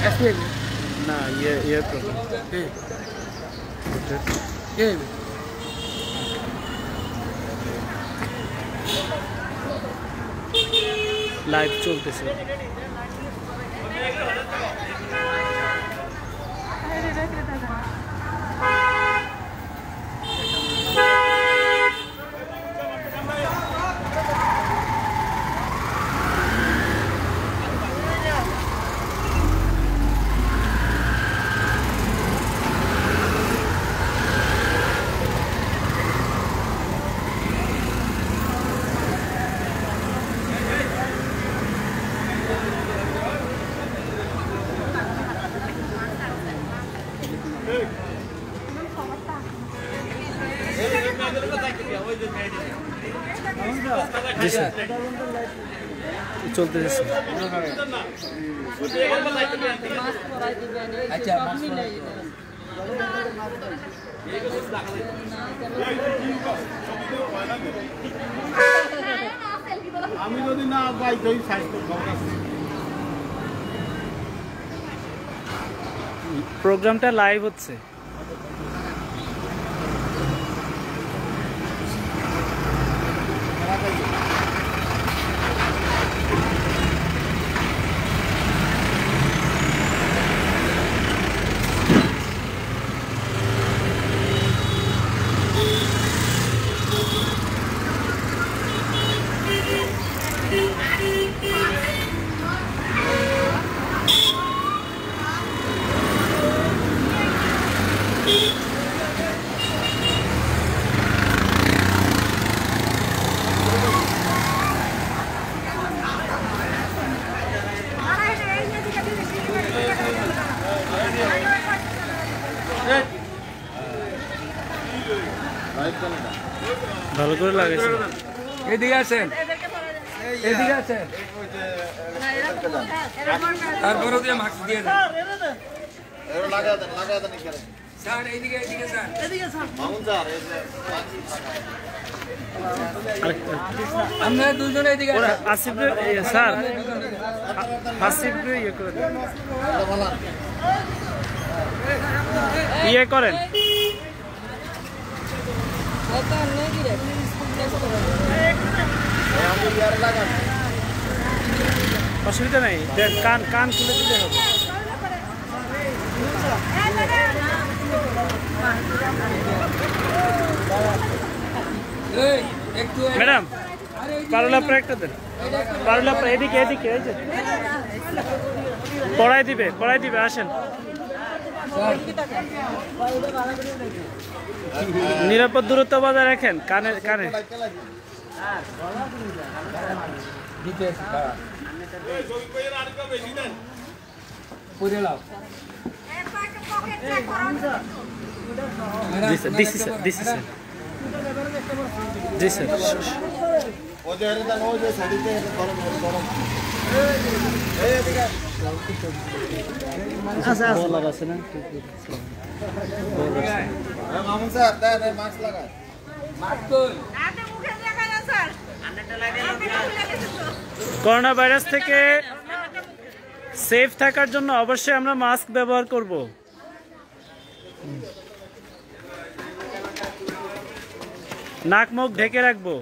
ना ये लाइव चलतेছে जी सर चलते प्रोग्रामটা লাইভ হচ্ছে ভালো করে লাগাইছে এদিকে আসেন তারপরে দিয়ে মাস্ক দিয়ে দেন লাগা দেন স্যার এইদিকে স্যার মামুন স্যার আমরা দুজনে এদিকে আসিফ স্যার আসিফ ইয়ে করে ইয়ে করেন অসুবিধা নেই কান খুলে দিলে হবে ম্যাডাম পারুল আপনার একটা দেন পারুল আপনার এদিকে পড়াই দিবে আসেন নিরাপদ দূরত্ব বজায় রাখেন কানে জি স্যার করোনা ভাইরাস থেকে সেফ থাকার জন্য অবশ্যই আমরা মাস্ক ব্যবহার করব। নাক মুখ ঢেকে রাখবো।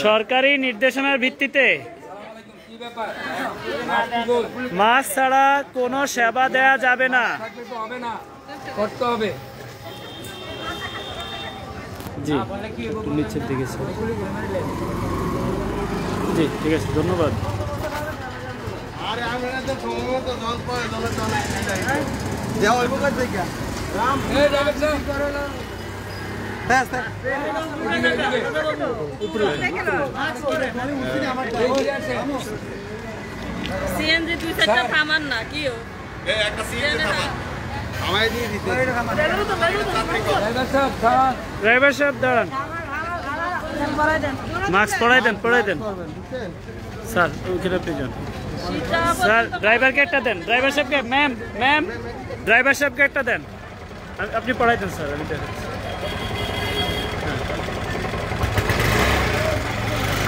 সরকারি নির্দেশনার ভিত্তিতে মাস্ক ছাড়া কোনো সেবা দেয়া যাবে না। করতে হবে। জি নিচের দিকে জি ঠিক আছে ধন্যবাদ। সিএনজি দুই চারটা থামান না কি একটা সিএনজি থামান আমায় দিয়ে দিতে ড্রাইভার সাহেব দাঁড়ান মাস্ক পরাই দেন স্যার ওইখানে আপনি যান স্যার ড্রাইভারকে একটা দেন ড্রাইভার সাহেবকে ম্যাম ড্রাইভার সাহেবকে একটা দেন আপনি পড়াই দেন স্যার আমি দেখাচ্ছি।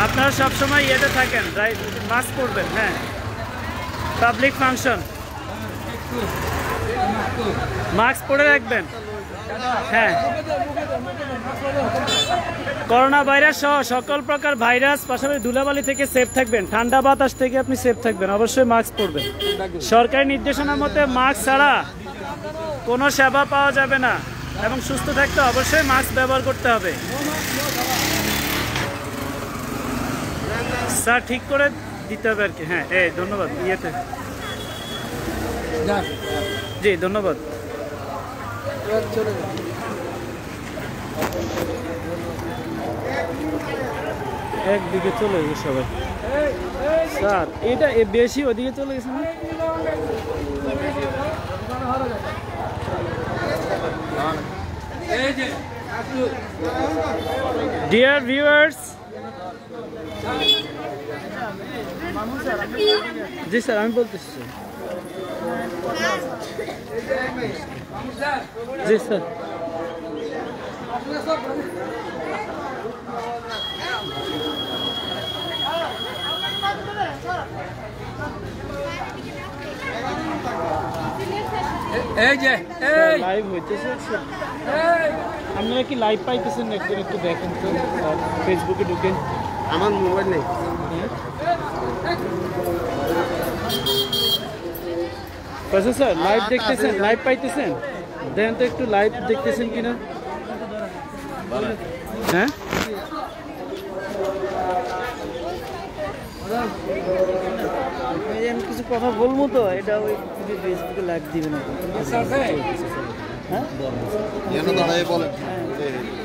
আপনারা সবসময় ইয়েতে থাকেন, মাস্ক পরবেন। হ্যাঁ, পাবলিক ফাংশন মাস্ক পরে রাখবেন। হ্যাঁ, করোনা ভাইরাস সহ সকল প্রকার ভাইরাস, পাশাপাশি ধুলাবালি থেকে সেফ থাকবেন, ঠান্ডা বাতাস থেকে আপনি সেফ থাকবেন। অবশ্যই মাস্ক পরবেন। সরকারি নির্দেশনা মতে মাস্ক ছাড়া কোনো সেবা পাওয়া যাবে না এবং সুস্থ থাকতে অবশ্যই মাস্ক ব্যবহার করতে হবে। স্যার ঠিক করে দিতে হবে আর কি। হ্যাঁ, ধন্যবাদ। ইয়েতে জি ধন্যবাদ। একদিকে চলে গেছে সবাই। স্যার এটা বেশি ওদিকে চলে গেছে না? ডিয়ার ভিউয়ার্স, জি স্যার আমি বলতেছি। জি স্যার, লাইভ হইতেছে। আপনারা কি লাইভ পাইতেছেন? একটু দেখেন তো, ফেসবুকে ঢুকে। আমার মোবাইল নেই। স্যার লাইভ দেখতেছেন? লাইভ পাইতেছেন? দেখেন তো একটু লাইভ দেখতেছেন কিনা। হ্যাঁ, আমি কিছু কথা বলবো তো, এটা ওই ফেসবুকে লাইভ দিবেন। হ্যাঁ,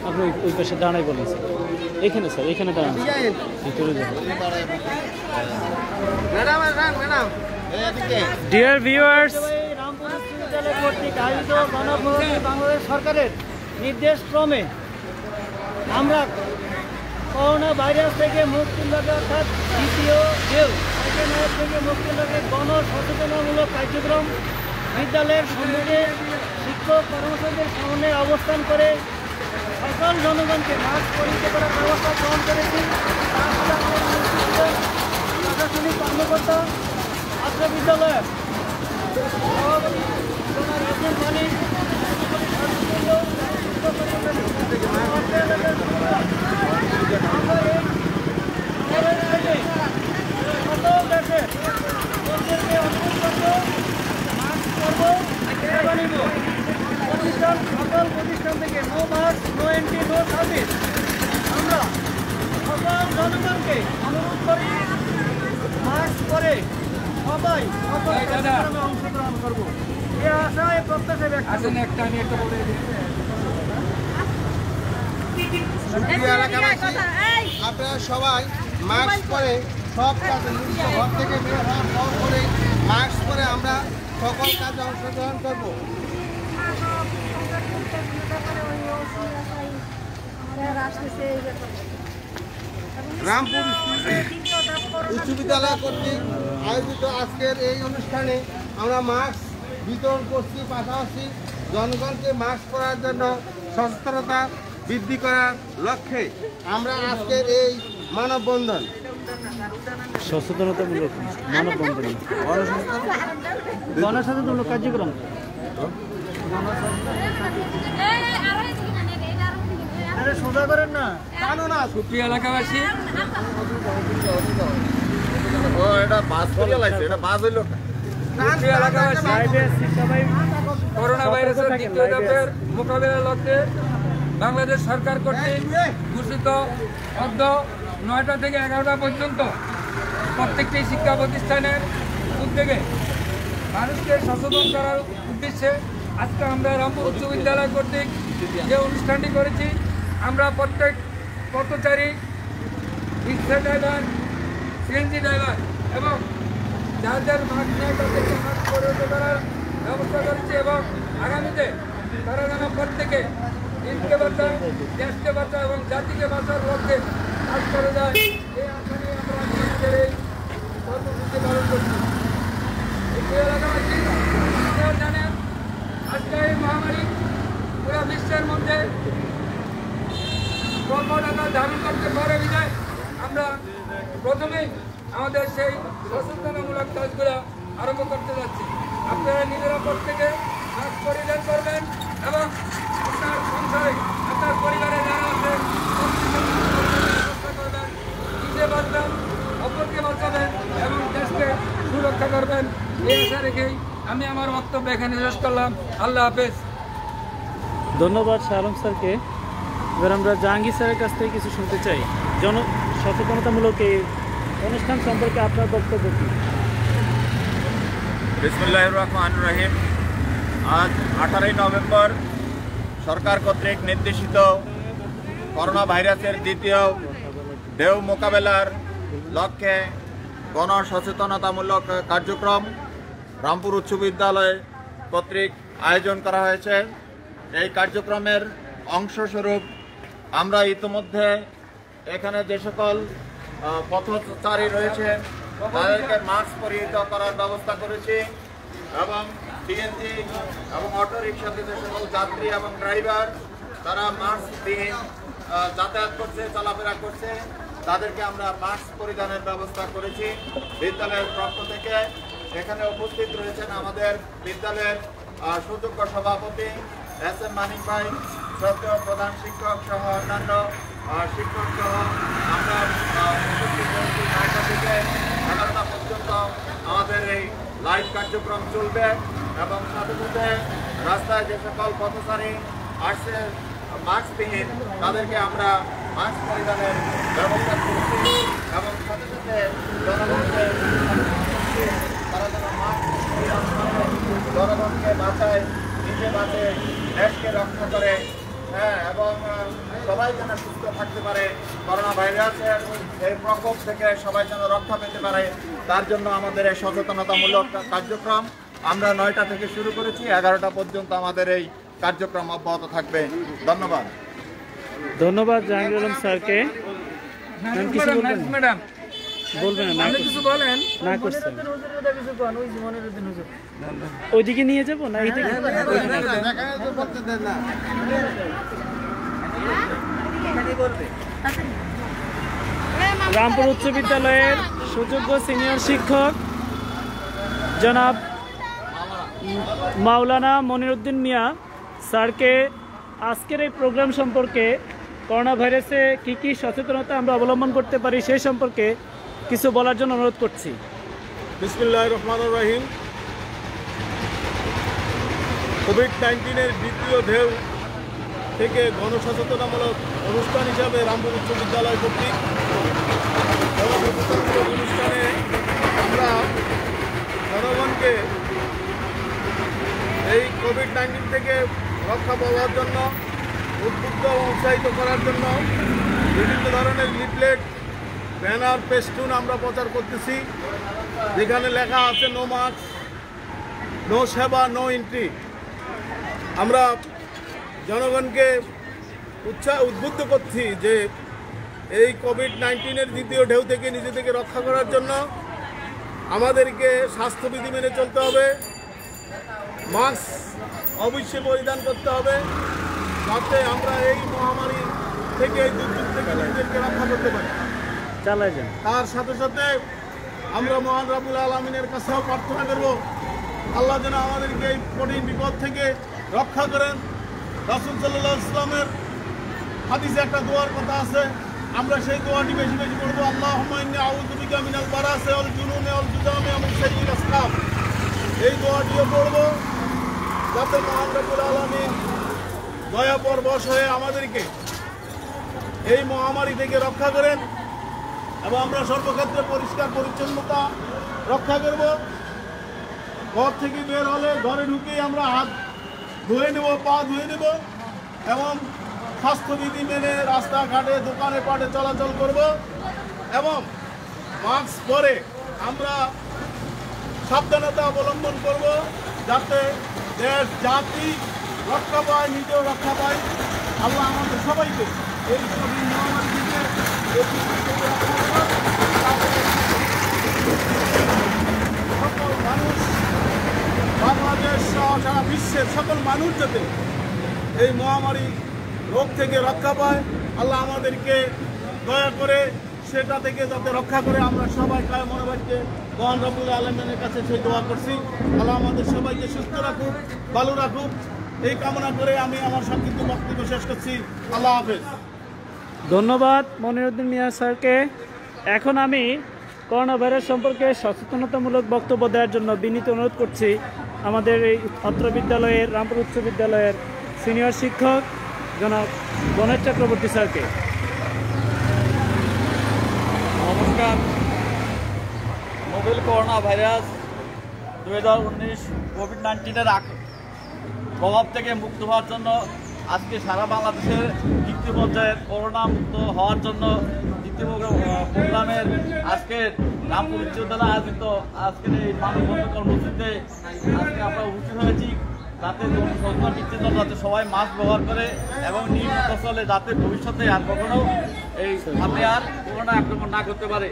আপনি ওই পাশে দাঁড়াই বলেন স্যার। এখানে স্যার, এখানে দাঁড়ান, ভিতরে যান। ডিয়ার ভিউয়ার্স, রামপুর বিশ্ববিদ্যালয় কর্তৃক আয়োজিত গণপ্রজাতন্ত্রী বাংলাদেশ সরকারের নির্দেশ ক্রমে আমরা করোনা ভাইরাস থেকে মুক্তির লক্ষ্যে, অর্থাৎ দ্বিতীয় ঢেউ থেকে মুক্তির লক্ষ্যে গণ সচেতনামূলক কার্যক্রম বিদ্যালয়ের সম্মুখে শিক্ষক কর্মচারীদের সামনে অবস্থান করে সকল জনগণকে মাস্ক পরিহিত করার ব্যবস্থা গ্রহণ করেছি। প্রশাসনিক কর্মকর্তা, ছাত্র বিদ্যালয়ের সভাপতি, রাজ্যের মালিক, সকল প্রতিষ্ঠান থেকে no mask, no entry, no service. আমরা সকল জনগণকে অনুরোধ করি মাস্ক পরে সবাই সকল কার্যক্রমে অংশগ্রহণ করবো। এ আশায় প্রত্যাশা ব্যক্ত করি। আপনারা সবাই মাস্ক পরে সব কাজে ঘর থেকে বের হওয়ার পর করে মাস্ক পরে আমরা সকল কাজে অংশগ্রহণ করব। রামপুর উচ্চ বিদ্যালয় কর্তৃক আয়োজিত আজকের এই অনুষ্ঠানে আমরা মাস্ক বিতরণ করছি, পাশাপাশি জনগণকে মাস্ক পরার জন্য সচেতনতা বৃদ্ধি করার লক্ষ্যে আমরা আজকের এই মানববন্ধন, সচেতনতামূলক মানববন্ধন, গণসচেতনমূলক কার্যক্রম। সোজা করেন না, জানো না সুপ্রিয় এলাকাবাসী। এটা বাস করে লাগছে, এটা বাস হইল করোনা ভাইরাসের দ্বিতীয় ধাপের মোকাবিলার লক্ষ্যে বাংলাদেশ সরকার কর্তৃক ঘোষিত অর্ধ 9টা থেকে 11টা পর্যন্ত প্রত্যেকটি শিক্ষা প্রতিষ্ঠানের উদ্যোগে মানুষকে সচেতন করার উদ্দেশ্যে আজকে আমরা রামপুর উচ্চ বিদ্যালয় কর্তৃক যে অনুষ্ঠানটি করেছি, আমরা প্রত্যেক পথচারী, রিক্সা ড্রাইভার, সিএনজি ড্রাইভার এবং যার যার মাস্ক নেয় তাদেরকে মাস্ক পরিহিত করার ব্যবস্থা করেছি এবং আগামীতে তারা যেন প্রত্যেকে দেশকে বাঁচায়, দেশকে বাঁচায় এবং জাতিকে বাঁচার লক্ষ্যে কাজ করে যায়, এই আশা নিয়ে আমরা আমাদের এই কর্মসূচি পালন করছি। আপনারা জানেন আজকে এই মহামারী পুরো বিশ্বের মধ্যে প্রকট আকার ধারণ করতে পারে বিধায় আমরা আমি আমাদের সেই সচেতনামূলক কাজগুলো আরম্ভ করতে যাচ্ছি। আপনারা নিজেরা প্রত্যেকে মাস্ক পরিধান করবেন এবং আপনার সংসারে আপনার পরিবারে যারা আছে চেষ্টা করবেন, নিজে বাঁচবেন, অপরকে বাঁচাবেন এবং দেশকে সুরক্ষা করবেন। এই আশা রেখেই আমি আমার বক্তব্য এখানে শেষ করলাম। আল্লাহ হাফেজ। ধন্যবাদ শাহ আলম স্যারকে। এবার আমরা জাহাঙ্গীর স্যারের কাছ থেকে কিছু শুনতে চাই। সচেতনতামূলক এই অনুষ্ঠান সম্পর্কে আপনার বক্তব্য কী? বিসমিল্লাহির রহমানির রহিম। আজ 18ই নভেম্বর সরকার কর্তৃক নির্দেশিত করোনা ভাইরাসের দ্বিতীয় ঢেউ মোকাবেলার লক্ষ্যে গণসচেতনতামূলক কার্যক্রম রামপুর উচ্চ বিদ্যালয় কর্তৃক আয়োজন করা হয়েছে। এই কার্যক্রমের অংশস্বরূপ আমরা ইতিমধ্যে এখানে যে সকল পথচারী রয়েছে তাদেরকে মাস্ক পরিহিত করার ব্যবস্থা করেছি এবং সিএনজি এবং অটোরিকশাতে যে সকল যাত্রী এবং ড্রাইভার তারা মাস্কবিহীন যাতায়াত করছে, চলাফেরা করছে, তাদেরকে আমরা মাস্ক পরিধানের ব্যবস্থা করেছি বিদ্যালয়ের পক্ষ থেকে। এখানে উপস্থিত রয়েছেন আমাদের বিদ্যালয়ের সুযোগ্য সভাপতি এস.এম. মানিক ভাই, শ্রদ্ধেয় প্রধান শিক্ষক সহ অন্যান্য শিক্ষক সহ আমরা উপস্থিত রয়েছি। 9টা থেকে 11টা পর্যন্ত আমাদের এই লাইভ কার্যক্রম চলবে এবং সাথে সাথে রাস্তায় যে সকল পথচারী আসছে মাস্কবিহীন তাদেরকে আমরা মাস্ক পরিধানের ব্যবস্থা করছি এবং সাথে সাথে জনগণকে তারা যেন মাস্ক পরিধান করে জনগণকে বাঁচায়, নিজে বাঁচে, দেশকে রক্ষা করে, হ্যাঁ, এবং সবাই যেন সুস্থ থাকতে পারে, করোনা ভাইরাসের এই প্রকোপ থেকে সবাই যেন রক্ষা পেতে পারে, তার জন্য আমাদের এই সচেতনতামূলক কার্যক্রম আমরা 9টা থেকে শুরু করেছি। 11টা পর্যন্ত আমাদের এই কার্যক্রম অব্যাহত থাকবে। ধন্যবাদ। ধন্যবাদ জাহাঙ্গীর আলম স্যারকে। ম্যাডাম বলবেন না? কিছু বলেন না করছেন ওইদিকে নিয়ে যাবো না এইদিকে? রামপুর উচ্চ বিদ্যালয়ের সুযোগ্য সিনিয়র শিক্ষক জনাব মাওলানা মনিরুদ্দিন মিয়া স্যারকে আজকের এই প্রোগ্রাম সম্পর্কে করোনা ভাইরাসে কী কী সচেতনতা আমরা অবলম্বন করতে পারি সেই সম্পর্কে কিছু বলার জন্য অনুরোধ করছি। বিসমিল্লাহির রহমানির রহিম। কোভিড-19-এর দ্বিতীয় ঢেউ থেকে গণসচেতনামূলক অনুষ্ঠান হিসাবে রামপুর উচ্চ বিদ্যালয় কর্তৃক গণসচেতনমূলক অনুষ্ঠানে আমরা জনগণকে এই কোভিড-19 থেকে রক্ষা পাওয়ার জন্য উদ্বুদ্ধ ও উৎসাহিত করার জন্য বিভিন্ন ধরনের লিফলেট, ব্যানার, পেস্টুন আমরা প্রচার করতেছি, যেখানে লেখা আছে নো মাস্ক, নো সেবা, নো এন্ট্রি। আমরা জনগণকে উদ্বুদ্ধ করছি যে এই কোভিড-19-এর দ্বিতীয় ঢেউ থেকে নিজেদেরকে রক্ষা করার জন্য আমাদেরকে স্বাস্থ্যবিধি মেনে চলতে হবে, মাস্ক অবশ্যই পরিধান করতে হবে, যাতে আমরা এই মহামারী থেকে, এই দুর্যোগ থেকে নিজেদেরকে রক্ষা করতে পারি। তার সাথে সাথে আমরা মহান রাব্বুল আলামিনের কাছেও প্রার্থনা করব আল্লাহ যেন আমাদেরকে এই কঠিন বিপদ থেকে রক্ষা করেন। রাসূল সাল্লাল্লাহু আলাইহি ওয়াসাল্লামের হাদিসে একটা দোয়ার কথা আছে, আমরা সেই দোয়াটি বেশি বেশি পড়বো। আল্লাহুম্মা ইন্নী আউযু বিকা মিনাল বারাসি ওয়াল জুনুনি ওয়াল জুযামি ওয়া মিন শাররিল আসকাম। এই দোয়াটিও পড়বো যাতে মহান রাব্বুল আলামিন দয়া পরবশ হয়ে আমাদেরকে এই মহামারী থেকে রক্ষা করেন এবং আমরা সর্বক্ষেত্রে পরিষ্কার পরিচ্ছন্নতা রক্ষা করব। ঘর থেকে বের হলে ঘরে ঢুকেই আমরা হাত ধুয়ে নেব, পা ধুয়ে নেব এবং স্বাস্থ্যবিধি মেনে রাস্তাঘাটে, দোকানে পাটে চলাচল করব এবং মাস্ক পরে আমরা সাবধানতা অবলম্বন করব যাতে দেশ জাতি রক্ষা পায়, নিজেও রক্ষা পায়। আল্লাহ আমাদের সবাইকে এই কোভিড মহামারী থেকে সকল মানুষ, বাংলাদেশ সহ সারা বিশ্বের সকল মানুষ যাতে এই মহামারী রোগ থেকে রক্ষা পায়, আল্লাহ আমাদেরকে দয়া করে সেটা থেকে যাতে রক্ষা করে আমরা সবাই কায় মনোবাক্যে মহান রব্বুল আলামিনের কাছে সেই দোয়া করছি। আল্লাহ আমাদের সবাইকে সুস্থ রাখুক, ভালো রাখুক, এই কামনা করে আমি আমার সংক্ষিপ্ত বক্তব্য শেষ করছি। আল্লাহ হাফেজ। ধন্যবাদ মনিরুদ্দিন মিয়া স্যারকে। এখন আমি করোনা ভাইরাস সম্পর্কে সচেতনতামূলক বক্তব্য দেওয়ার জন্য বিনীত অনুরোধ করছি আমাদের এই অত্র বিদ্যালয়ের রামপুর উচ্চ বিদ্যালয়ের সিনিয়র শিক্ষক জনাব গণেশ চক্রবর্তী স্যারকে। নমস্কার। নোভেল করোনা ভাইরাস 2019 কোভিড-19-এর প্রভাব থেকে মুক্ত হওয়ার জন্য আজকে সারা বাংলাদেশের দ্বিতীয় পর্যায়ে করোনা মুক্ত হওয়ার জন্য দ্বিতীয় প্রোগ্রামের আজকে রামপুর উচ্চ বিদ্যালয়ে আয়োজিত আজকের এই মানববন্ধন কর্মসূচিতে আজকে আমরা উপস্থিত হয়েছি যাতে সচেতন বিচ্ছিন্ন যাতে সবাই মাস্ক ব্যবহার করে এবং নিয়মিত চলে যাতে ভবিষ্যতে আর কখনো এই সামনে আর করোনা আক্রমণ না করতে পারে।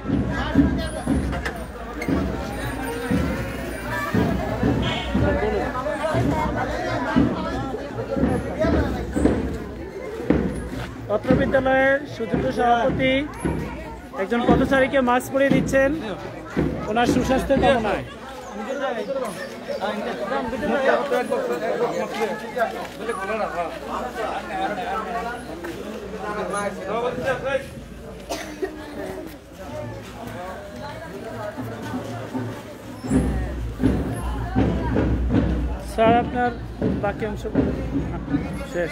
অত্র বিদ্যালয়ের সুযোগ্য সভাপতি একজন পথচারীকে মাস্ক পরিয়ে দিচ্ছেন ওনার সুস্বাস্থ্যের কামনায়। স্যার আপনার বাকি অংশ শেষ।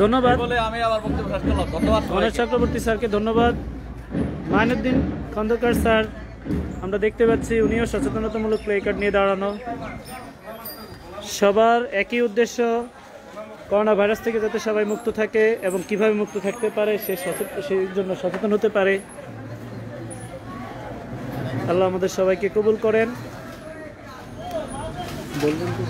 ধন্যবাদ বলে আমি আবার বক্তব্য শেষ করলাম। ধন্যবাদ গণেশ চক্রবর্তী স্যারকে। ধন্যবাদ মাইনুদ্দিন খন্দকার স্যার। আমরা দেখতে পাচ্ছি উনিও সচেতনতামূলক প্লে কার্ড নিয়ে দাঁড়ানো। সবার একই উদ্দেশ্য করোনা ভাইরাস থেকে যাতে সবাই মুক্ত থাকে এবং কিভাবে মুক্ত থাকতে পারে সেই জন্য সচেতন হতে পারে। আল্লাহ আমাদের সবাইকে কবুল করেন। বলবেন কি?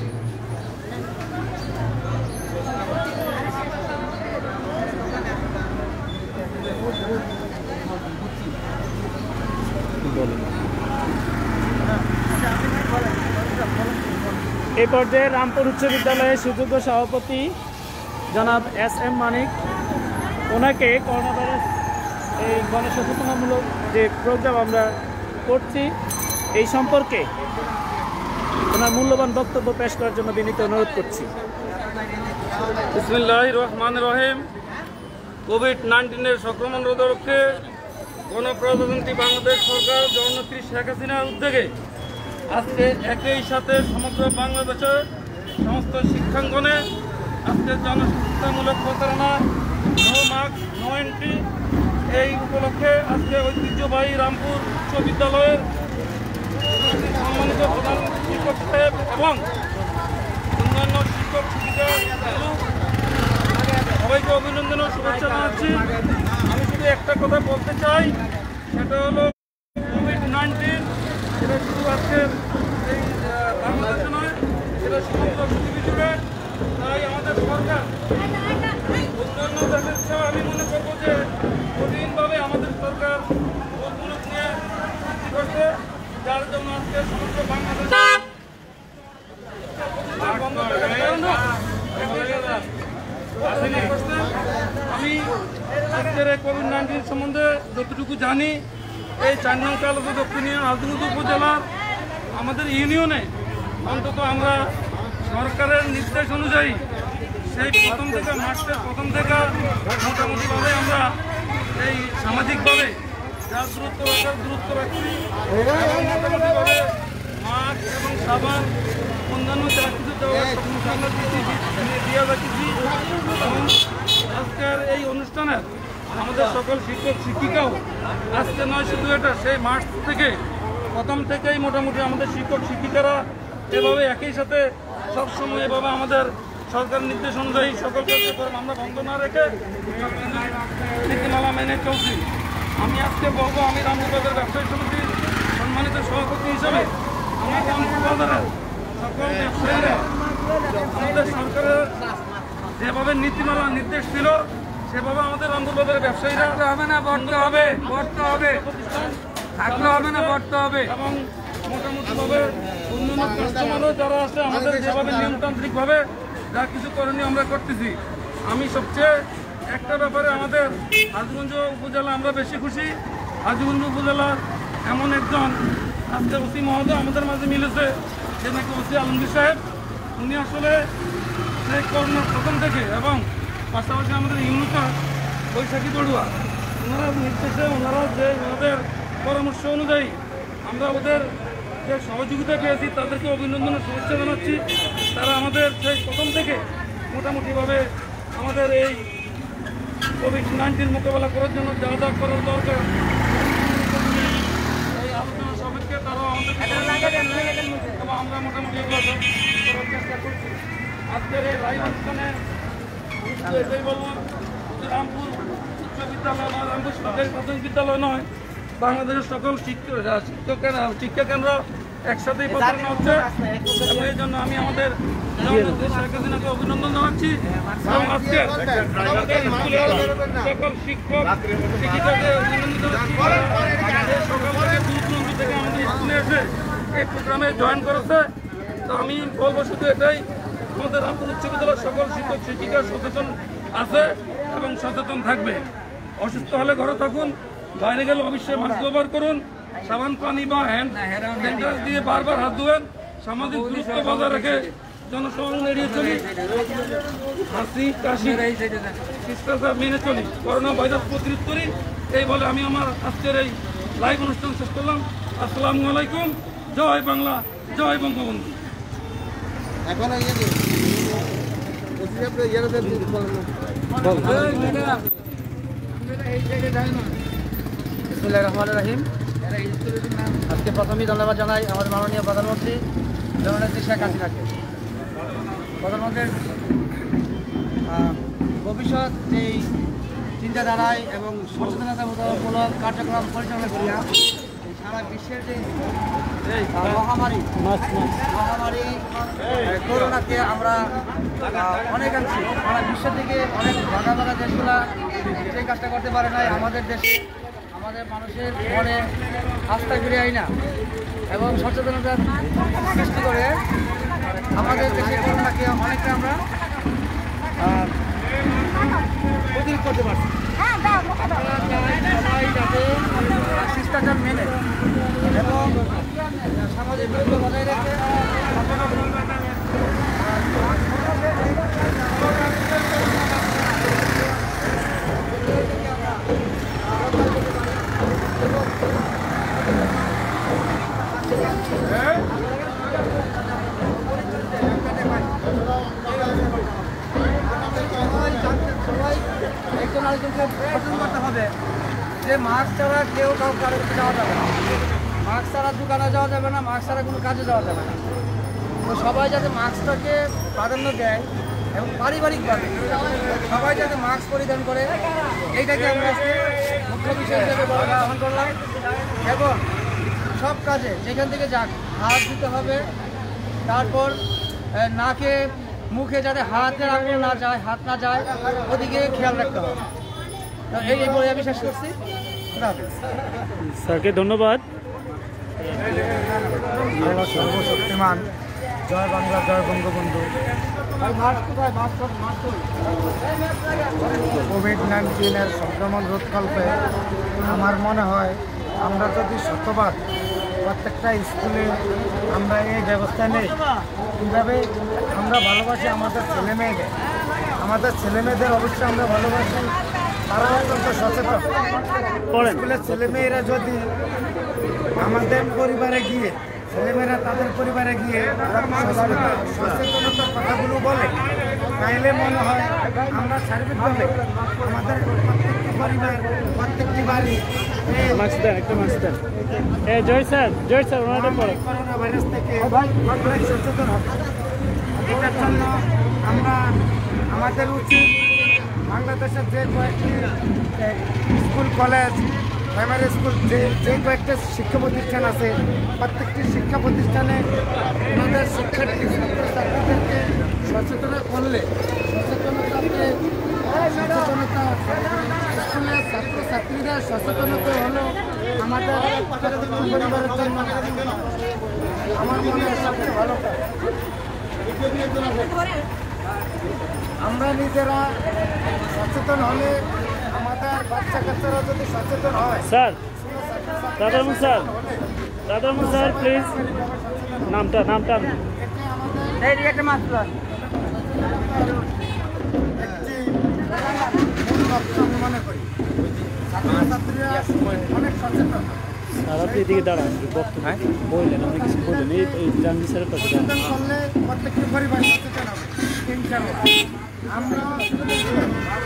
এই পর্যায়ে রামপুর উচ্চ বিদ্যালয়ের সুযোগ্য সভাপতি জনাব SM মানিক, ওনাকে করোনা ভাইরাস এই গণসচেতনামূলক যে প্রোগ্রাম আমরা করছি এই সম্পর্কে ওনার মূল্যবান বক্তব্য পেশ করার জন্য বিনীত অনুরোধ করছি। বিসমিল্লাহির রহমানির রহিম। কোভিড-19-এর সংক্রমণ রোধে গণপ্রজাতন্ত্রী বাংলাদেশ সরকার জননেত্রী শেখ হাসিনার উদ্যোগে আজকে একই সাথে সমগ্র বাংলাদেশের সমস্ত শিক্ষাঙ্গনে আজকে জনসচেতনতামূলক প্রচারণা নো মাস্ক নো এন্ট্রি এই উপলক্ষে আজকে ঐতিহ্যবাহী রামপুর উচ্চ বিদ্যালয়ের সম্মানিত প্রধান শিক্ষক সাহেব এবং অন্যান্য শিক্ষক শিক্ষিকা সবাইকে অভিনন্দন ও শুভেচ্ছা জানাচ্ছি। আমি শুধু একটা কথা বলতে চাই, সেটা হলো কোভিড-19 এটা শুধু আজকের এই বাংলাদেশে নয়, এটা সমগ্র পৃথিবী জুড়ে। তাই আমাদের সরকার অন্যান্য দেশের চেয়েও আমি মনে করবো যে কঠিনভাবে আমাদের সরকার ভোটমূলক নিয়ে সৃষ্টি করছে, যার জন্য আজকে সমগ্র বাংলাদেশে আমি আজকের এই কোভিড-19 সম্বন্ধে যতটুকু জানি, এই 4 নং কালুপুর দক্ষিণী আজমুদ উপজেলার আমাদের ইউনিয়নে অন্তত আমরা সরকারের নির্দেশ অনুযায়ী সেই মার্চের প্রথম থেকে মোটামুটিভাবে আমরা এই সামাজিকভাবে যা দূরত্ব রাখছি এবং মোটামুটিভাবে মাস্ক এবং সাবান অন্যান্য যা কিছু দেওয়া দিয়ে রাখছি। এবং আজকের এই অনুষ্ঠানের আমাদের সকল শিক্ষক শিক্ষিকাও আজকে নয় শুধু এটা, সেই মার্চ থেকে প্রথম থেকেই মোটামুটি আমাদের শিক্ষক শিক্ষিকারা এভাবে একই সাথে সবসময় এভাবে আমাদের সরকার নির্দেশ অনুযায়ী সকল কার্যক্রম আমরা বন্ধ না রেখে নীতিমালা মেনে চলছি। আমি আজকে বলবো, আমি রামপুর বাজার ব্যবসায়ী সমিতির সম্মানিত সভাপতি হিসাবে আমার রামপুর বাজারের সকল ব্যবসায়ীরা আমাদের সরকারের যেভাবে নীতিমালা নির্দেশ ছিল সেভাবে আমাদের রামপুর বাজারের ব্যবসায়ীরা হবে না বর্তে হবে থাকলে হবে না বর্তে হবে এবং মোটামুটিভাবে অন্যান্য কাস্টমারও যারা আছে আমাদের যেভাবে নিয়মতান্ত্রিকভাবে যা কিছু করণীয় আমরা করতেছি। আমি সবচেয়ে একটা ব্যাপারে আমাদের হাজগঞ্জ উপজেলা আমরা বেশি খুশি, হাজীগঞ্জ উপজেলার এমন একজন আজকে ওসি মহোদয় আমাদের মাঝে মিলেছে, যে নাকি ওসি আলমগীর সাহেব। উনি আসলে সেই করোনার প্রথম থেকে এবং পাশাপাশি আমাদের ইউনিটার বৈশাখী বড়ুয়া, ওনারা নির্দেশে ওনারা যে ওনাদের পরামর্শ অনুযায়ী আমরা ওদের যে সহযোগিতা পেয়েছি তাদেরকে অভিনন্দনের শুভেচ্ছা জানাচ্ছি। তারা আমাদের সেই প্রথম থেকে মোটামুটিভাবে আমাদের এই কোভিড-19 মোকাবেলা করার জন্য যা যা করার দরকার এই আলোচনা সাপেক্ষে তারা আমাদের এবং আমরা মোটামুটি এগুলো করার চেষ্টা করছি। আজকের এই লাইভ অনুষ্ঠানে এটাই বলবো, রামপুর উচ্চ বিদ্যালয় নয়, রামপুর সরকারি প্রাথমিক বিদ্যালয় নয়, বাংলাদেশের সকল শিক্ষা কেন্দ্র একসাথেই প্রচারণা হচ্ছে। এবং এই জন্য আমি আমাদের শেখ হাসিনাকে অভিনন্দন জানাচ্ছি এবং আজকে সকল শিক্ষক শিক্ষিকাকে অভিনন্দন জানাচ্ছি। সকাল থেকে দূর দূরান্ত থেকে আমাদের স্কুলে এসে এই প্রোগ্রামে জয়েন করেছে। তো আমি বলবো শুধু এটাই, আমাদের রামপুর উচ্চ বিদ্যালয়ের সকল শিক্ষক শিক্ষিকা সচেতন আছে এবং সচেতন থাকবে। অসুস্থ হলে ঘরে থাকুন, বাইরে গেলে অবশ্যই মাস্ক ব্যবহার করুন, সাবান পানি বা হ্যান্ড স্যানিটাইজার দিয়ে বারবার হাত ধোয়েন, সামাজিক দূরত্ব বজায় রেখে জনসমাগম এড়িয়ে চলি, হাসি কাশি শিষ্টাচার মেনে চলি, করোনা ভাইরাস প্রতিরোধ করি। এই বলে আমি আমার আজকের এই লাইভ অনুষ্ঠান শেষ করলাম। আসসালামু আলাইকুম, জয় বাংলা, জয় বঙ্গবন্ধু। এখন বিসমিল্লাহির রহমানির রহিম। আজকে প্রথমেই ধন্যবাদ জানাই আমাদের মাননীয় প্রধানমন্ত্রী জননেত্রী শেখ হাসিনাকে। প্রধানমন্ত্রীর ভবিষ্যৎ যেই চিন্তাধারায় এবং সচেতনতামূলক কার্যক্রম পরিচালনা করিয়া সারা বিশ্বের যে মহামারী করোনাকে আমরা অনেকাংশে সারা বিশ্ব থেকে অনেক ভাগা ভাগা দেশগুলা সেই কাজটা করতে পারে নাই। আমাদের দেশে আমাদের মানুষের মনে আস্থা ফিরে আই না এবং সচেতনতা সৃষ্টি করে আমাদের দেশে করোনাকে অনেকটা আমরা প্রতিরোধ করতে পারছি। আপনারা সবাই যাতে শিষ্টাচার মেনে এবং সামাজিক দূরত্ব বজায় রেখে সবাই একজন আরেকজনকে সচেতন করতে হবে যে মাস্ক ছাড়া কেউ কারো যাওয়া যাবে না, মাস্ক ছাড়া দোকানে যাওয়া যাবে না, মাস্ক ছাড়া কোনো কাজে যাওয়া যাবে না। তো সবাই যাতে মাস্কটাকে প্রাধান্য দেয় এবং পারিবারিকভাবে সবাই যাতে মাস্ক পরিধান করে, এইটাকে আমরা আজকে মুখ্য বিষয় হিসেবে গ্রহণ করলাম। এবং সব কাজে যেখান থেকে যাক হাত দিতে হবে, তারপর নাকে মুখে যাতে হাতের আঙুল না যায়, হাত না যায়, ওদিকে খেয়াল রাখতে হবে। তো এই বলে আমি শেষ করছি। স্যারকে ধন্যবাদ। সর্বশক্তিমান, জয় বাংলা, জয় বঙ্গবন্ধু। কোভিড-19 সংক্রমণ রোধকল্পে আমার মনে হয় আমরা যদি শতভাগ প্রত্যেকটা স্কুলে আমরা এই ব্যবস্থা নেই, কীভাবে আমরা ভালোবাসি আমাদের ছেলেমেয়েদের অবশ্যই আমরা ভালোবাসি, তারা অত্যন্ত সচেতন। স্কুলের ছেলেমেয়েরা যদি আমাদের পরিবারে গিয়ে, ছেলেমেয়েরা তাদের পরিবারে গিয়ে সচেতনতার কথাগুলো বলে, তাইলে মনে হয় আমরা সার্বিকভাবে আমাদের প্রত্যেকটি পরিবার, প্রত্যেকটি বাড়ি করোনা ভাইরাস থেকে অনেক সচেতন হবে। এটার জন্য আমরা আমাদের উচিত বাংলাদেশের যে কয়েকটি স্কুল, কলেজ, প্রাইমারি স্কুল, যে কয়েকটা শিক্ষা প্রতিষ্ঠান আছে, প্রত্যেকটি শিক্ষা প্রতিষ্ঠানে আমাদের শিক্ষার্থী ছাত্রছাত্রীদেরকে সচেতন করলে সচেতনতা স্কুলের ছাত্রছাত্রীদের সচেতনতা হলো আমাদের পরিবারের জন্য আমার মনে হয় সবচেয়ে ভালো কাজ। আমরা নিজেরা সচেতন হলে আমাদের বাচ্চা কাচ্চারা যদি সচেতন হয়, স্যার দাদারমন স্যার প্লিজ নামটা একটা মাত্র আমি মনে করি ছাত্রছাত্রীরা অনেক সচেতন। স্যার আপনি এদিকে দাঁড়ান, বক্তব্য বললেন, আপনি কিছু বললেন এই জাহাঙ্গীর স্যারের পাশে সচেতন করলে প্রত্যেকটি পরিবার সচেতন হবে ইনশাআল্লাহ। আমরা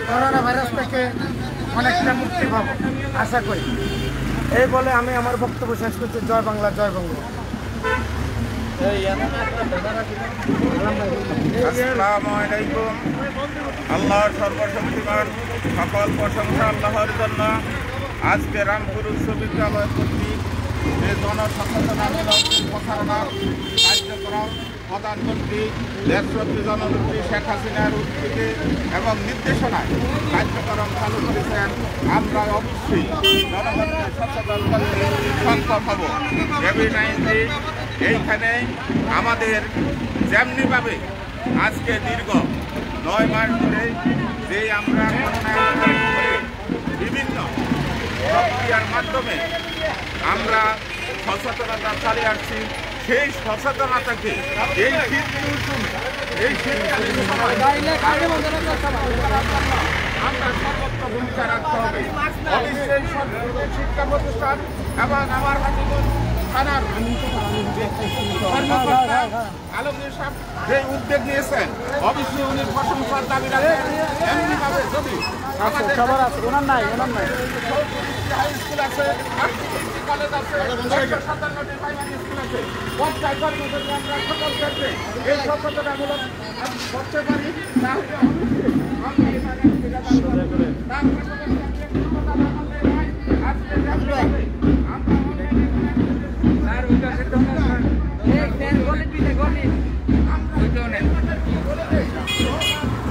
করোনা ভাইরাস থেকে অনেকটা মুক্তি পাবো আশা করি। এই বলে আমি আমার বক্তব্য শেষ করছি। জয় বাংলা, জয় বঙ্গ। আসসালামু আলাইকুম। আল্লাহর সর্বশক্তিমান সকল প্রশংসা আল্লাহর জন্য। আজকে রামপুর উচ্চ বিদ্যালয় কর্তৃক যে জনসচেতনতামূলক প্রচারণা কার্যক্রম প্রধানমন্ত্রী দেশরত্রী জননেত্রী শেখ হাসিনার উদ্যোগে এবং নির্দেশনায় কার্যক্রম চালু করেছেন, আমরা অবশ্যই জনগণকে সচেতন করতে সক্ষম হব। COVID-19 এইখানে আমাদের যেমনিভাবে আজকে দীর্ঘ 9 মাস ধরে যে আমরা বিভিন্ন প্রক্রিয়ার মাধ্যমে আমরা সচেতনতা চালিয়ে আসছি, সেই সচেতনতাকে এই শীতকালীন সময় আমরা সর্বোচ্চ ভূমিকা রাখতে হবে। অবশ্যই শিক্ষা প্রতিষ্ঠান এবং আমার হাজিগঞ্জ থানার কর্মকর্তা আলমগীর সাহেব যে উদ্যোগ নিয়েছেন, অবশ্যই উনি প্রশংসার দাবি রাখেন। এমনিভাবে যদি আমাদের হাই স্কুল আছে, কলেজ আছে, 57টি প্রাইমারি স্কুল আছে, পর্যায় কর্মসূচি আমরা সকল ক্ষেত্রে এই সচেতনামূলক করতে পারি, তাহলে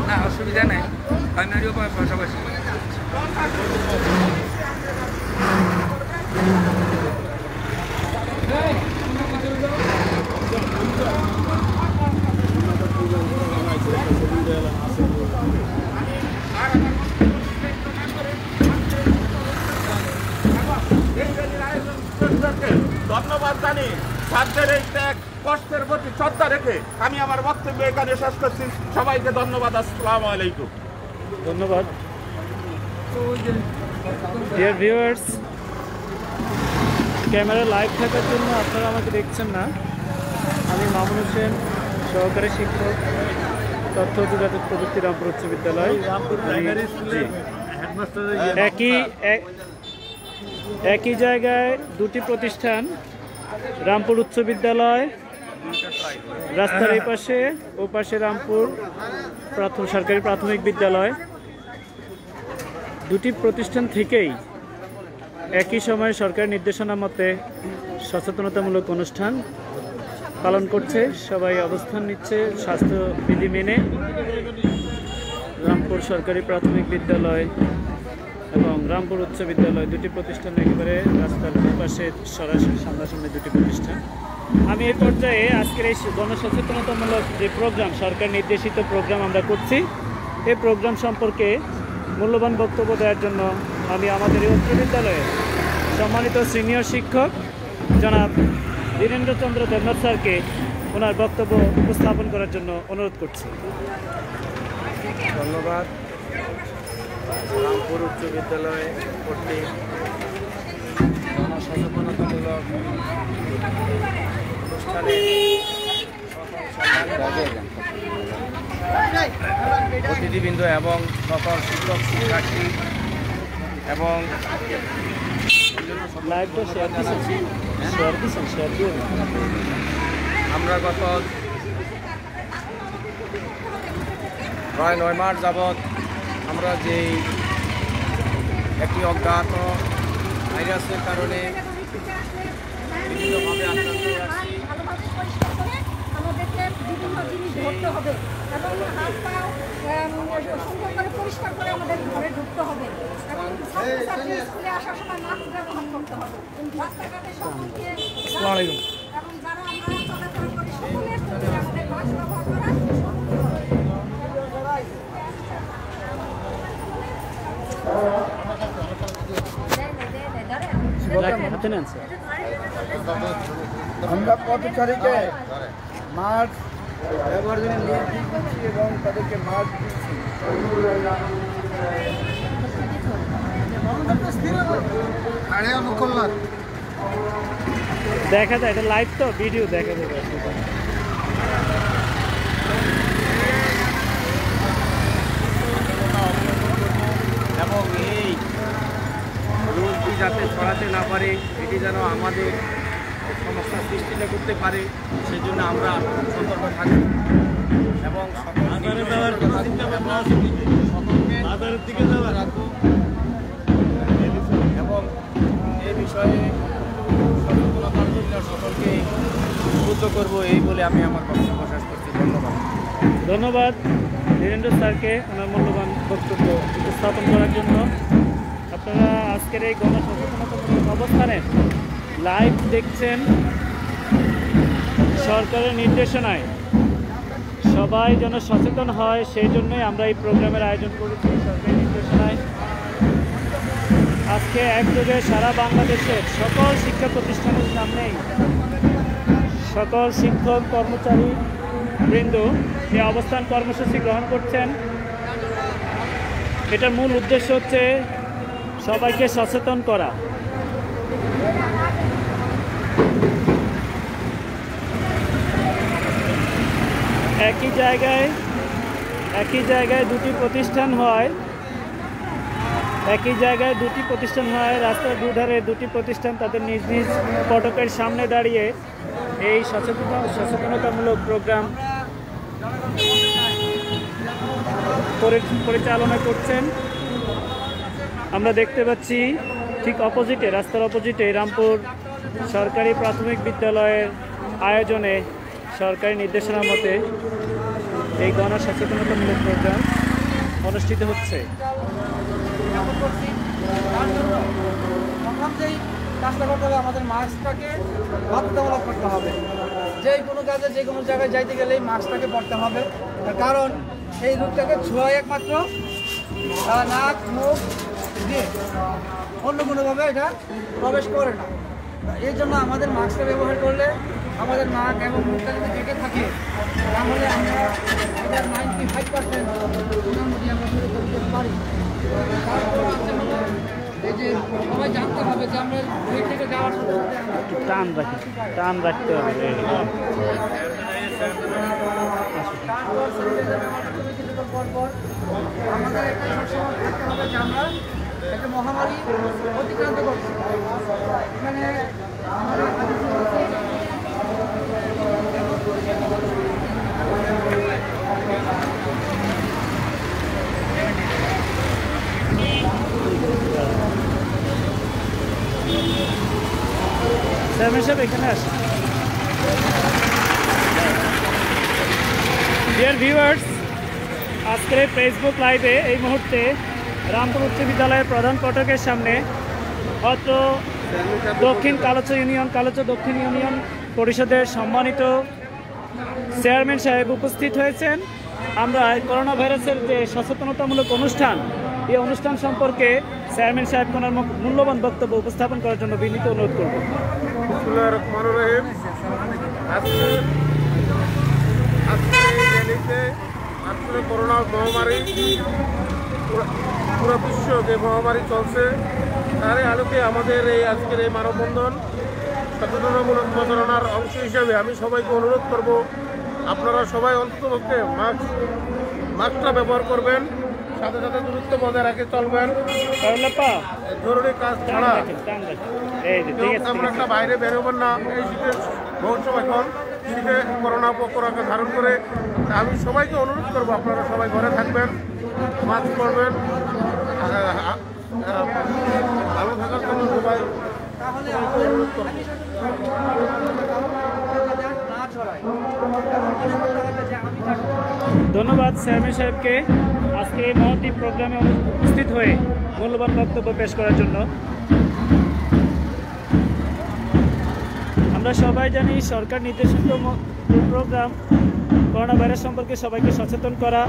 না অসুবিধা নাই, প্রাইমারিও পাশাপাশি। ধন্যবাদ জানি। ছাত্রের এই ত্যাগ কষ্টের প্রতি শ্রদ্ধা রেখে আমি আমার বক্তব্য এখানে শেষ করছি। সবাইকে ধন্যবাদ। আসসালামু আলাইকুম। ধন্যবাদ। ডিয়ার ভিউয়ার্স, ক্যামেরা লাইভ থাকার জন্য আপনারা আমাকে দেখছেন না। আমি মামুন হোসেন, সহকারী শিক্ষক, তথ্য ও যোগাযোগ প্রযুক্তি, রামপুর উচ্চ বিদ্যালয়। একই জায়গায় দুটি প্রতিষ্ঠান, রামপুর উচ্চ বিদ্যালয় রাস্তার এই পাশে, ও পাশে রামপুর সরকারি প্রাথমিক বিদ্যালয়। দুটি প্রতিষ্ঠান থেকেই একই সময়ে সরকারি নির্দেশনা মতে সচেতনতামূলক অনুষ্ঠান পালন করছে। সবাই অবস্থান নিচ্ছে স্বাস্থ্যবিধি মেনে। রামপুর সরকারি প্রাথমিক বিদ্যালয় এবং রামপুর উচ্চ বিদ্যালয় দুটি প্রতিষ্ঠান একেবারে রাস্তার পাশে, সরাসরি সামনাসামনি দুটি প্রতিষ্ঠান। আমি এই পর্যায়ে আজকের এই জনসচেতনতামূলক যে প্রোগ্রাম, সরকার নির্দেশিত প্রোগ্রাম আমরা করছি, এই প্রোগ্রাম সম্পর্কে মূল্যবান বক্তব্য দেওয়ার জন্য আমি আমাদের এই উচ্চ বিদ্যালয়ের সম্মানিত সিনিয়র শিক্ষক জনাব দীনেন্দ্রচন্দ্র দেবনাথ স্যারকে ওনার বক্তব্য উপস্থাপন করার জন্য অনুরোধ করছি। ধন্যবাদ। রামপুর উচ্চ বিদ্যালয় কর্তৃক জনসচেতনতামূলক অনুষ্ঠানে অতিথিবৃন্দ এবং সকল শিক্ষক শিক্ষার্থী এবং আমরা গত প্রায় 9 মাস যাবৎ আমরা যে একটি অজ্ঞাত ভাইরাসের কারণে বিভিন্নভাবে আক্রান্ত আছি। আমাদেরকে বিভিন্ন জিনিস ধরতে হবে এবং হাত পা সুন্দর করে পরিষ্কার করে আমাদের ঘরে ঢুকতে হবে এবং ছাত্রছাত্রী স্কুলে আসার সময় মাস্ক ব্যবহার করতে হবে। রাস্তাঘাটে সকলকে এবং যারা আমরা চলাচল করি সকলের আমাদের মাস্ক ব্যবহার করা। সাথে নেন স্যার। আমরা পথচারীকে মাস্ক ব্যবহারের জন্য নির্দেশ দিচ্ছি এবং তাদেরকে মাস্ক দিচ্ছি। দেখা যায় এটা লাইভ তো, ভিডিও দেখা যাবে। এবং এই রোগটি যাতে ছড়াতে না পারে, এটি যেন আমাদের সমস্যার সৃষ্টি না করতে পারে, সেই জন্য আমরা সতর্ক থাকি এবং এবং এই বিষয়ে সচেতনতার জন্য সকলকে উদ্বুদ্ধ করবো, এই বলে আমি আমার বক্তব্য শেষ করছি। ধন্যবাদ। ধন্যবাদ ধীরেন্দ্র স্যারকে ওনার মূল্যবান বক্তব্য উপস্থাপন করার জন্য। আপনারা আজকের এই গণসচেতনতামূলক অবস্থানে লাইভ দেখছেন। সরকারের নির্দেশনায় সবাই যেন সচেতন হয়, সেই জন্যই আমরা এই প্রোগ্রামের আয়োজন করেছি। সরকারের নির্দেশনায় আজকে একযোগে সারা বাংলাদেশের সকল শিক্ষা প্রতিষ্ঠানের সামনেই সকল শিক্ষক কর্মচারী বৃন্দ এই অবস্থান কর্মসূচি গ্রহণ করছেন। এটার মূল উদ্দেশ্য হচ্ছে সবাইকে সচেতন করা। একই জায়গায় দুটি প্রতিষ্ঠান হয়, রাস্তার দুধারে দুটি প্রতিষ্ঠান তাদের নিজ নিজ ফটকের সামনে দাঁড়িয়ে এই সচেতনতামূলক প্রোগ্রাম পরিচালনা করছেন। আমরা দেখতে পাচ্ছি ঠিক অপোজিটে, রাস্তার অপোজিটে রামপুর সরকারি প্রাথমিক বিদ্যালয়ের আয়োজনে সরকারি নির্দেশনা মতে এই গণসচেতনতামূলক প্রোগ্রাম অনুষ্ঠিত হচ্ছে। যেই কাজটা করতে হবে, আমাদের মাস্কটাকে বাধ্যতামূলক করতে হবে। যে কোনো কাজে যে কোনো জায়গায় যাইতে গেলে এই মাস্কটাকে পরতে হবে, কারণ এই রোগটাকে ছোঁয়ায় একমাত্র নাক মুখ দিয়ে, অন্য কোনোভাবে এটা প্রবেশ করে না। এই জন্য আমাদের মাস্কটা ব্যবহার করলে আমাদের নাক এবং মুখটা যদি ঢেকে থাকে, তাহলে আমরা এটার 95% মোটামুটি আমরা শুরু করতে পারি। তারপর আছে হলো এই যে সবাই জানতে হবে যে আমরা এই থেকে যাওয়ার সাথে টান রাখতে হবে। পর আমাদের একটা সবসময় থাকতে হবে যে আমরা একটা মহামারী অতিক্রান্ত করছি। এখানে আমাদের চেয়ারম্যান সাহেব এখানে আসেন। ডিয়ার ভিউয়ার্স, আজকের এই ফেসবুক লাইভে এই মুহূর্তে রামপুর উচ্চ বিদ্যালয়ের প্রধান ফটকের সামনে অত্র কালোচা দক্ষিণ ইউনিয়ন পরিষদের সম্মানিত চেয়ারম্যান সাহেব উপস্থিত হয়েছেন। আমরা করোনা ভাইরাসের যে সচেতনতামূলক অনুষ্ঠান, এই অনুষ্ঠান সম্পর্কে চেয়ারম্যান সাহেব ওনার মূল্যবান বক্তব্য উপস্থাপন করার জন্য বিনীত অনুরোধ করব। আজকে করোনা মহামারী, পুরো বিশ্ব যে মহামারী চলছে, তারই আলোকে আমাদের এই আজকের এই মানববন্ধন সচেতনতামূলক প্রচারণার অংশ হিসাবে আমি সবাইকে অনুরোধ করব, আপনারা সবাই অন্ততপক্ষে মাস্কটা ব্যবহার করবেন, সাথে সাথে দূরত্ব বজায় রেখে চলবেন। জরুরি কাজ ছাড়া আমরা একটা বাইরে বেরোবেন না। এই শীতের মৌসুম, এখন শীতে করোনা উপকরণকে ধারণ করে আমি সবাইকে অনুরোধ করবো, আপনারা সবাই ঘরে থাকবেন, মাস্ক পরবেন, ভালো থাকার জন্য সবাই অনুরোধ করবো। ধন্যবাদ চেয়ারম্যান সাহেবকে আজকে এই মহতি প্রোগ্রামে উপস্থিত হয়ে মূল্যবান বক্তব্য পেশ করার জন্য। আমরা সবাই জানি সরকার নির্দেশিত প্রোগ্রাম করোনা ভাইরাস সম্পর্কে সবাইকে সচেতন করা।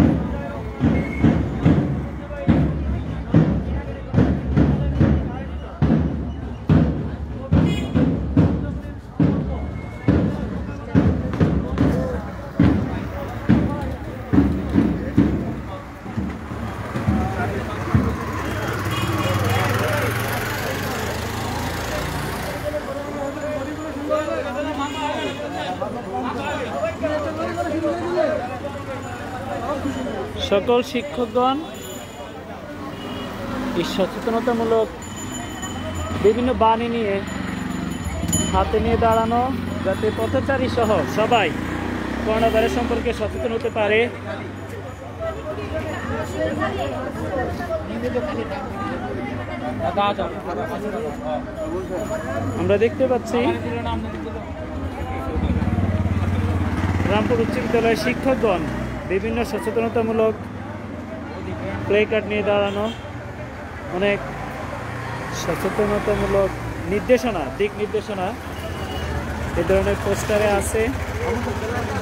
সকল শিক্ষকগণ এই সচেতনতামূলক বিভিন্ন বাণী নিয়ে হাতে নিয়ে দাঁড়ানো, যাতে পথচারী সহ সবাই করোনা ভাইরাস সম্পর্কে সচেতন হতে পারে। আমরা দেখতে পাচ্ছি রামপুর উচ্চ বিদ্যালয়ের শিক্ষকগণ বিভিন্ন সচেতনতামূলক প্লে কার্ড নিয়ে দাঁড়ানো, অনেক সচেতনতামূলক নির্দেশনা, দিক নির্দেশনা এই ধরনের পোস্টারে আছে।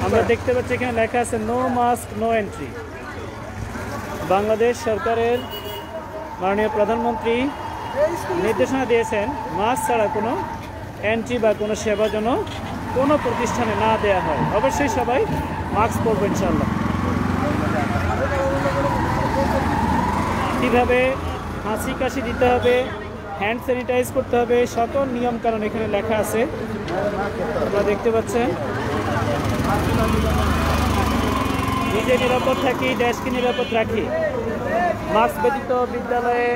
আমরা দেখতে পাচ্ছি এখানে লেখা আছে no mask no entry. Bangladesh সরকারের মাননীয় প্রধানমন্ত্রী নির্দেশনা দিয়েছেন মাস্ক ছাড়া কোনো এন্ট্রি বা কোনো সেবা যেন কোনো প্রতিষ্ঠানে না দেয়া হয়। অবশ্যই সবাই মাস্ক পরবেন ইনশাআল্লাহ। কীভাবে হাসি কাশি দিতে হবে, হ্যান্ড স্যানিটাইজ করতে হবে, সকল নিয়মকানুন এখানে লেখা আছে, আপনারা দেখতে পাচ্ছেন। নিজে নিরাপদ থাকি, দেশকে নিরাপদ রাখি। মাস্ক ব্যতীত বিদ্যালয়ে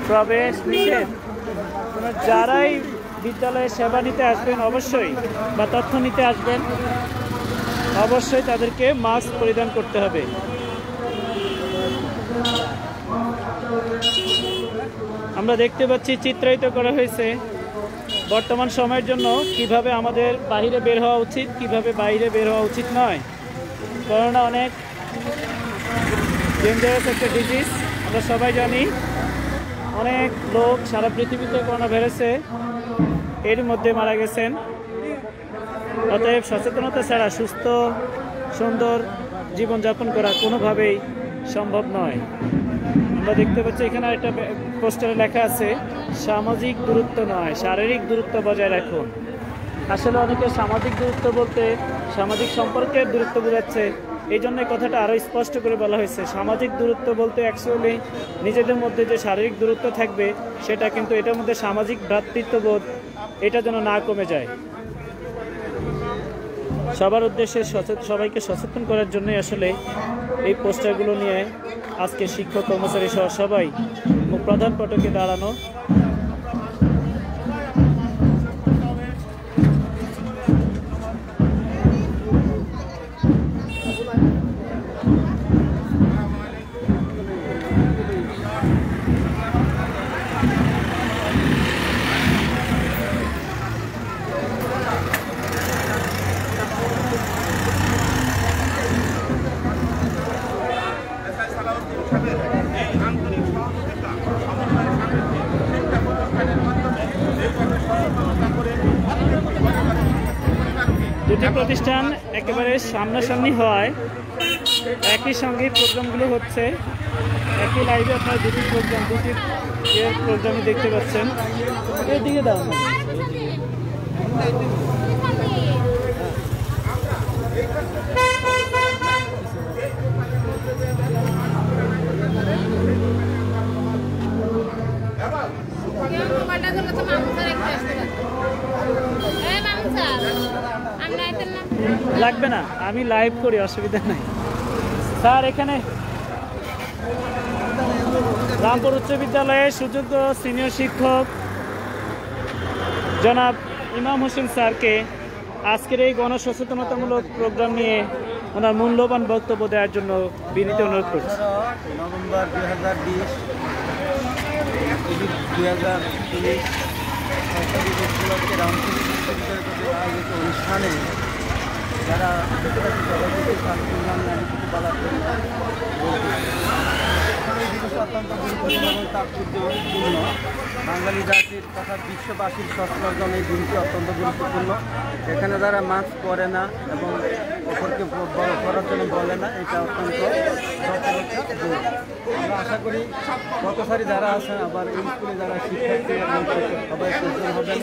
প্রবেশ নিষেধ। যারাই বিদ্যালয়ে সেবা নিতে আসবেন অবশ্যই, বা তথ্য নিতে আসবেন অবশ্যই তাদেরকে মাস্ক পরিধান করতে হবে। আমরা দেখতে পাচ্ছি চিত্রায়িত করা হয়েছে বর্তমান সময়ের জন্য কিভাবে আমাদের বাইরে বের হওয়া উচিত, কিভাবে বাইরে বের হওয়া উচিত নয়। করোনা অনেক ডেঞ্জারাস একটা ডিজিজ, আমরা সবাই জানি। অনেক লোক সারা পৃথিবীতে করোনা ভাইরাসে এর মধ্যে মারা গেছেন। অতএব সচেতনতা ছাড়া সুস্থ সুন্দর জীবনযাপন করা কোনোভাবেই সম্ভব নয়। আমরা দেখতে পাচ্ছি এখানে একটা পোস্টারে লেখা আছে সামাজিক দূরত্ব নয়, শারীরিক দূরত্ব বজায় রাখুন। আসলে অনেকে সামাজিক দূরত্ব বলতে সামাজিক সম্পর্কের দূরত্ব বোঝাচ্ছে, এই জন্য কথাটা আরও স্পষ্ট করে বলা হয়েছে। সামাজিক দূরত্ব বলতে অ্যাকচুয়ালি নিজেদের মধ্যে যে শারীরিক দূরত্ব থাকবে সেটা, কিন্তু এটার মধ্যে সামাজিক ভ্রাতৃত্ববোধ এটা যেন না কমে যায়। সবার উদ্দেশ্যে সবাইকে সচেতন করার জন্যই আসলে এই পোস্টারগুলো নিয়ে আজকে শিক্ষক কর্মচারী সহ সবাই প্রধান ফটকে দাঁড়ানো। দুটি প্রতিষ্ঠান একেবারে সামনাসামনি হয়, একই সঙ্গে প্রোগ্রামগুলো হচ্ছে, একই লাইভে আপনারা দুটি প্রোগ্রামই দেখতে পাচ্ছেন। এদিকে দাও না। লাগবে না, আমি লাইভ করি, অসুবিধা নাই। স্যার এখানে রামপুর উচ্চ বিদ্যালয়ের সুযোগ্য সিনিয়র শিক্ষক জনাব ইমাম হোসেন স্যারকে আজকের এই গণসচেতনতামূলক প্রোগ্রাম নিয়ে ওনার মূল্যবান বক্তব্য দেওয়ার জন্য বিনীত অনুরোধ করছি। নভেম্বর 2020 2023 সরকারি উপলক্ষে রামপুর বিশ্ববিদ্যালয় কর্তৃক আয়োজিত অনুষ্ঠানে যারা সভাপতি অত্যন্ত গুরুত্বপূর্ণ এবং তাৎপর্যপূর্ণ। বাঙালি জাতির তথা বিশ্ববাসীর সচেতন এই দিনটি অত্যন্ত গুরুত্বপূর্ণ। এখানে যারা মাস্ক পরে না এবং অপরকে পড়ার জন্য বলে না, এটা অত্যন্ত আমরা আশা করি পথচারী যারা আছেন, আবার এই স্কুলে যারা শিক্ষার্থী এবং সবাই সচেতন হবেন,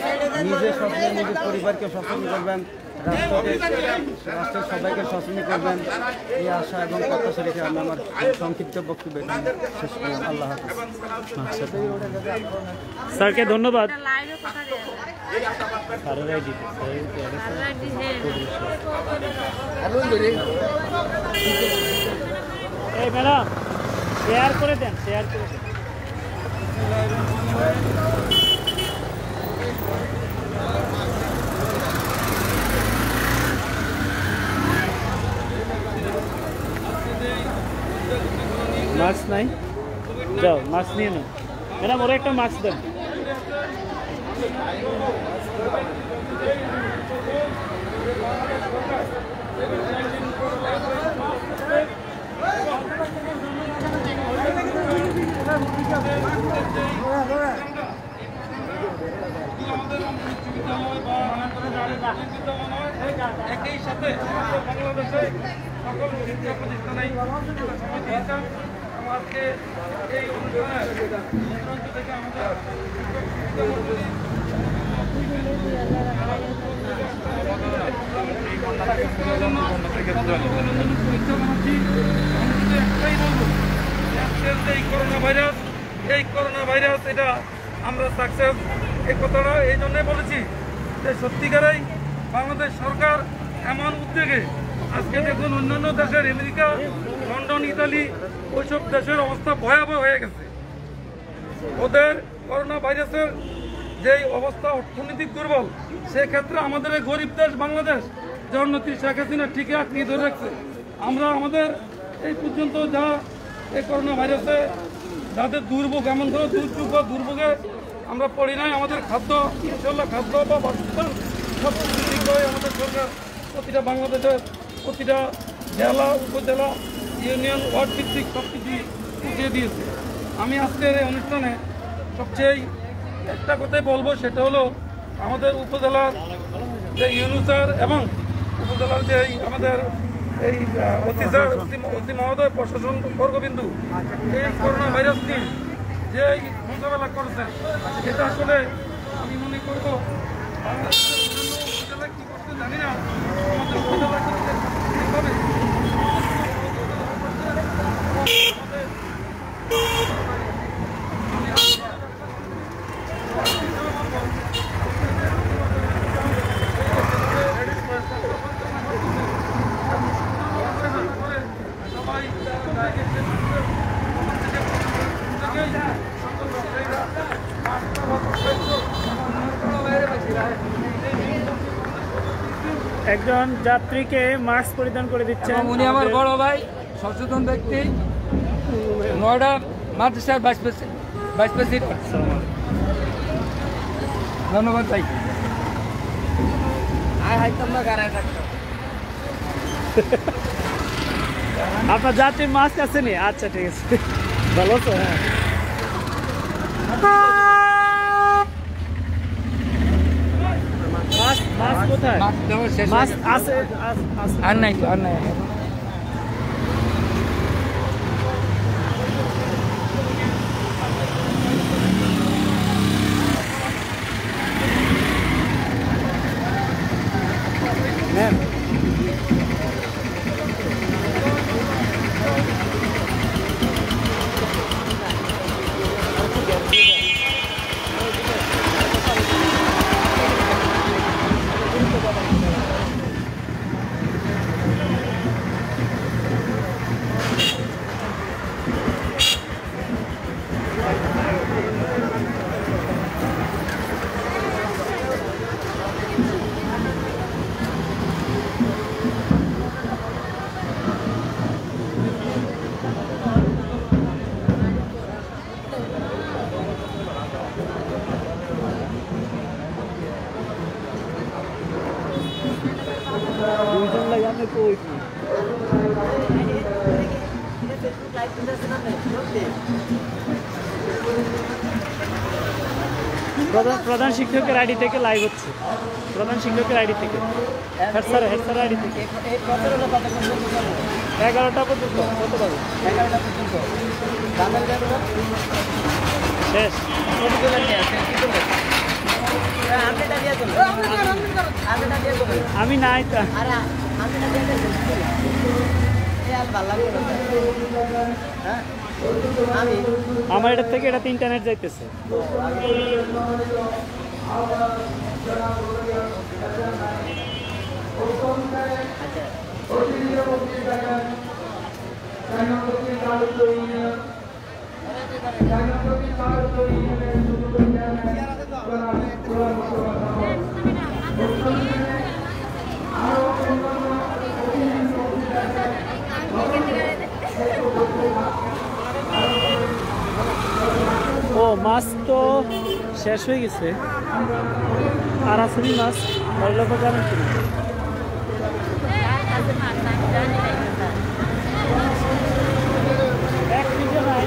নিজে সচেতন, নিজের পরিবারকে সচেতন করবেন, রাষ্ট্রের সবাইকে সচেতন করবেন এই আশা এবং প্রত্যাশা রেখে আমি আমার সংক্ষিপ্ত বক্তব্য শেষ করলাম। আল্লাহ হাফেজ। স্যারকে ধন্যবাদ। এই ম্যাডাম শেয়ার করে দেন, শেয়ার করে দেন। মাস্ক নাই, যাও মাস্ক নিয়ে নাও ম্যাডাম, ওরা একটা মাস্ক দেন। একই সাথে বাংলাদেশে সকল শিক্ষা প্রতিষ্ঠানে আজকে এই অনুষ্ঠানে থেকে আমাদের একটাই বলবো, এই করোনা ভাইরাস এটা আমরা সাকসেস এই কথাটা এই জন্যই বলেছি যে সত্যিকারেই বাংলাদেশ সরকার এমন উদ্যোগে আজকে দেখুন অন্যান্য দেশের আমেরিকা, লন্ডন, ইতালি ওইসব দেশের অবস্থা ভয়াবহ হয়ে গেছে। ওদের করোনা ভাইরাসের যেই অবস্থা অর্থনৈতিক দুর্বল, সেক্ষেত্রে আমাদের এই গরিব দেশ বাংলাদেশ যে উন্নতি শেখ হাসিনা ঠিকই আঁকড়িয়ে ধরে রাখছে। আমরা আমাদের এই পর্যন্ত যা এই করোনা ভাইরাসে যাদের দুর্ভোগ, এমন ধরো দুর্যোগ বা দুর্ভোগে আমরা পড়ি নাই। আমাদের খাদ্য ইনশাল্লাহ খাদ্য বা বাসস্থান সব কিছু ঠিক হয়ে আমাদের সরকার প্রতিটা বাংলাদেশের প্রতিটা জেলা, উপজেলা, ইউনিয়ন, ওয়ার্ড ভিত্তিক সব কিছু উঠিয়ে দিয়েছে। আমি আজকের এই অনুষ্ঠানে সবচেয়ে একটা কথাই বলবো, সেটা হলো আমাদের উপজেলার যে ইউনুসার এবং উপজেলার যে আমাদের এই অফিসার অতি মহোদয় প্রশাসন বর্গবিন্দু এই করোনা ভাইরাস নিয়ে যে মোকাবেলা করেছেন, এটা আসলে আমি মনে করবো বাংলাদেশের অন্যান্য উপজেলা কী করতে জানি না, আমাদের উপজেলা করতে ঠিকভাবে একজন যাত্রীকে মাস্ক পরিধান করে দিচ্ছেন। উনি আমার বড় ভাই, সচেতন ব্যক্তি, নয়ডা মাদ্রাসার ভাইস প্রেসিডেন্ট। ধন্যবাদ ভাই। আপনার যাত্রীর মাস্ক আছে নি? আচ্ছা ঠিক আছে, ভালো তো। হ্যাঁ মাস্ক কোথায়? মাস্ক আছে আর নাই, আর নাই। প্রধান শিক্ষকের আইডি থেকে লাইভ হচ্ছে, প্রধান শিক্ষকের আইডি থেকে, হেড স্যার আইডি থেকে 11টা পর্যন্ত। কত পাবে? 11টা পর্যন্ত শেষ। আমি নাই তো আমার এটা থেকে এটা ইন্টারনেট যাইতেছে ও মাছ তো শেষ হয়ে গেছে আর আসলে মাছ বাড়ির লোক জানেন কি এক মিনিটে নাই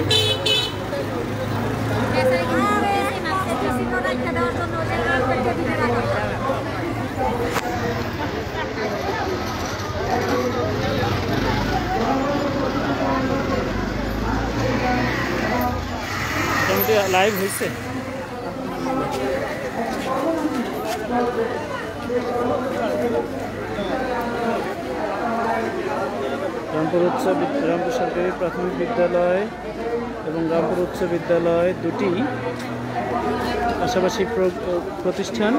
লাইভ হয়েছে রামপুর সরকারি প্রাথমিক বিদ্যালয় এবং রামপুর উচ্চ বিদ্যালয় দুটি পাশাপাশি প্রতিষ্ঠান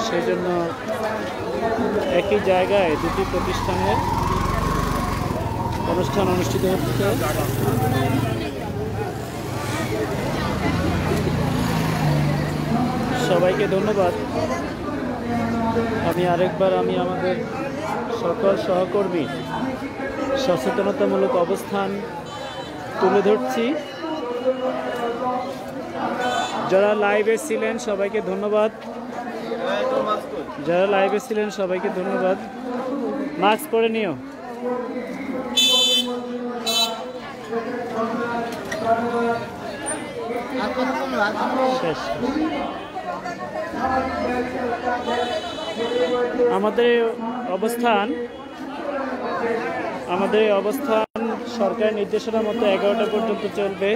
সেই জন্য একই জায়গায় দুটি প্রতিষ্ঠানের অনুষ্ঠান অনুষ্ঠিত হচ্ছে সবাইকে ধন্যবাদ আমি আমাদের সকল সহকর্মী সচেতনতামূলক অবস্থান তুলে ধরছি যারা লাইভে ছিলেন সবাইকে ধন্যবাদ মাস্ক পরে নিও শেষ আমাদের অবস্থান সরকারের নির্দেশনা মতো 11টা পর্যন্ত চলবে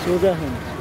সুজাহান